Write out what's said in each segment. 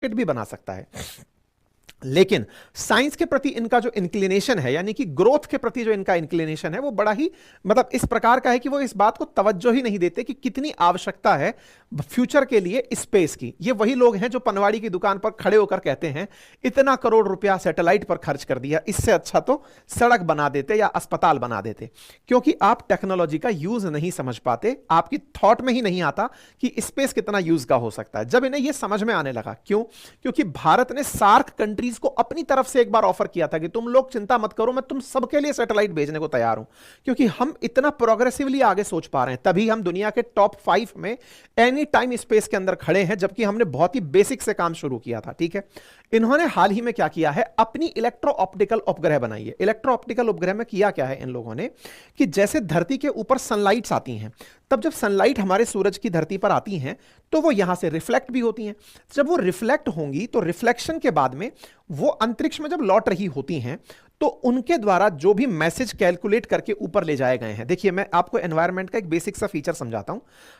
Rocket भी बना सकता है। लेकिन साइंस के प्रति इनका जो इंक्लिनेशन है, यानी कि ग्रोथ के प्रति जो इनका इंक्लिनेशन है, वो बड़ा ही मतलब इस प्रकार का है कि वो इस बात को तवज्जो ही नहीं देते कि कितनी आवश्यकता है फ्यूचर के लिए स्पेस की। ये वही लोग हैं जो पनवाड़ी की दुकान पर खड़े होकर कहते हैं इतना करोड़ रुपया सैटेलाइट पर खर्च कर दिया, इससे अच्छा तो सड़क बना देते या अस्पताल बना देते। क्योंकि आप टेक्नोलॉजी का यूज नहीं समझ पाते, आपकी थॉट में ही नहीं आता कि स्पेस कितना यूज का हो सकता है। जब इन्हें यह समझ में आने लगा, क्यों? क्योंकि भारत ने सार्क कंट्रीज को अपनी तरफ से एक बार ऑफर किया था कि तुम लोग चिंता मत करो, मैं तुम सबके लिए सैटेलाइट भेजने को तैयार हूं, क्योंकि हम इतना प्रोग्रेसिवली आगे सोच पा रहे हैं। तभी हम दुनिया के टॉप 5 में एनी टाइम स्पेस के अंदर खड़े हैं, जबकि हमने बहुत ही बेसिक से काम शुरू किया था। ठीक है, इन्होंने हाल ही में क्या किया है, अपनी इलेक्ट्रो ऑप्टिकल उपग्रह बनाई है। इलेक्ट्रो ऑप्टिकल उपग्रह में किया क्या है इन लोगों ने कि जैसे धरती के ऊपर सनलाइट्स आती हैं, तब जब सनलाइट हमारे सूरज की धरती पर आती हैं तो वो यहां से रिफ्लेक्ट भी होती हैं। जब वो रिफ्लेक्ट होंगी तो रिफ्लेक्शन के बाद में वो अंतरिक्ष में जब लौट रही होती हैं तो उनके द्वारा जो भी मैसेज कैलकुलेट करके ऊपर ले जाए गए हैं। देखिए, मैं आपको एनवायरनमेंट का एक बेसिक सा फीचर समझाता हूं।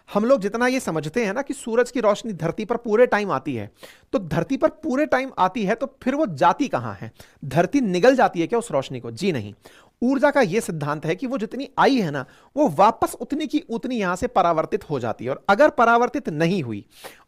हम लोग जितना ये समझते हैं ना कि सूरज की रोशनी धरती पर पूरे टाइम आती है, तो धरती पर पूरे टाइम आती है तो फिर वो जाती कहां है? धरती निगल जाती है क्या उस रोशनी को? जी नहीं। ऊर्जा का यह सिद्धांत है कि वो जितनी आई है ना, वो वापस उतनी की उतनी यहां से परावर्तित हो जाती है। और अगर परावर्तित नहीं हुई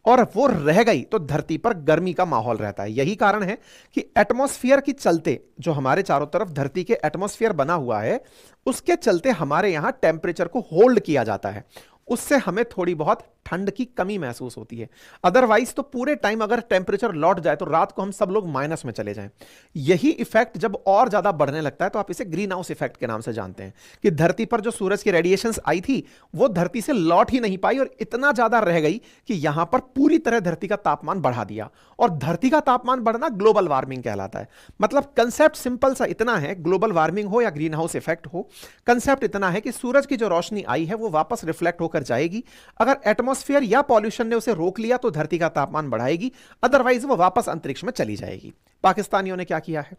और वो रह गई तो धरती पर गर्मी का माहौल रहता है। यही कारण है कि एटमॉस्फेयर के चलते, जो हमारे चारों तरफ धरती के एटमॉस्फेयर बना हुआ है, उसके चलते हमारे यहां टेम्परेचर को होल्ड किया जाता है। उससे हमें थोड़ी बहुत ठंड की कमी महसूस होती है। अदरवाइज तो पूरे टाइम अगर टेम्परेचर लौट जाए तो रात को हम सब लोग माइनस में चले जाएं। यही इफेक्ट जब और ज्यादा बढ़ने लगता है तो आप इसे ग्रीन हाउस इफेक्ट के नाम से जानते हैं कि धरती पर जो सूरज की रेडिएशंस आई थी वो धरती से लौट ही नहीं पाई और इतना ज्यादा रह गई कि यहां पर पूरी तरह धरती का तापमान बढ़ा दिया। और धरती का तापमान बढ़ना ग्लोबल वार्मिंग कहलाता है। मतलब कंसेप्ट सिंपल सा इतना है, ग्लोबल वार्मिंग हो या ग्रीन हाउस इफेक्ट हो, कंसेप्ट इतना है कि सूरज की जो रोशनी आई है वो वापस रिफ्लेक्ट होकर जाएगी। अगर एटमॉस्फेयर या पॉल्यूशन ने उसे रोक लिया तो धरती का तापमान बढ़ाएगी, अदरवाइज वो वापस अंतरिक्ष में चली जाएगी। पाकिस्तानियों ने क्या किया है,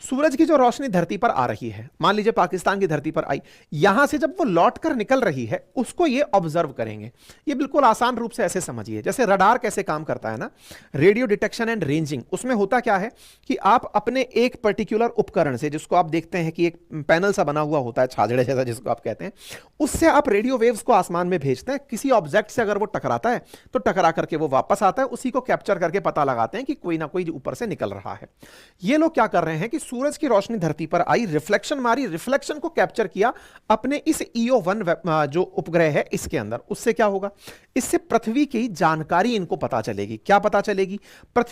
सूरज की जो रोशनी धरती पर आ रही है, मान लीजिए पाकिस्तान की धरती पर आई, यहां से जब वो लौट कर निकल रही है उसको ये ऑब्जर्व करेंगे। ये बिल्कुल आसान रूप से ऐसे समझिए, जैसे रडार कैसे काम करता है ना, रेडियो डिटेक्शन एंड रेंजिंग। उसमें होता क्या है कि आप अपने एक पर्टिकुलर उपकरण से, जिसको आप देखते हैं कि एक पैनल सा बना हुआ होता है, छाजड़े जैसा जिसको आप कहते हैं, उससे आप रेडियो वेव्स को आसमान में भेजते हैं। किसी ऑब्जेक्ट से अगर वो टकराता है तो टकरा करके वो वापस आता है, उसी को कैप्चर करके पता लगाते हैं कि कोई ना कोई ऊपर से निकल रहा है। ये लोग क्या कर रहे हैं कि सूरज की रोशनी धरती पर आई, रिफ्लेक्शन मारी, रिफ्लेक्शन को कैप्चर किया अपने इस EO1 जो उपग्रह है इसके अंदर। उससे क्या होगा, इससे पृथ्वी की जानकारी इनको पता चलेगी। क्या पता चलेगी? पृथ्वी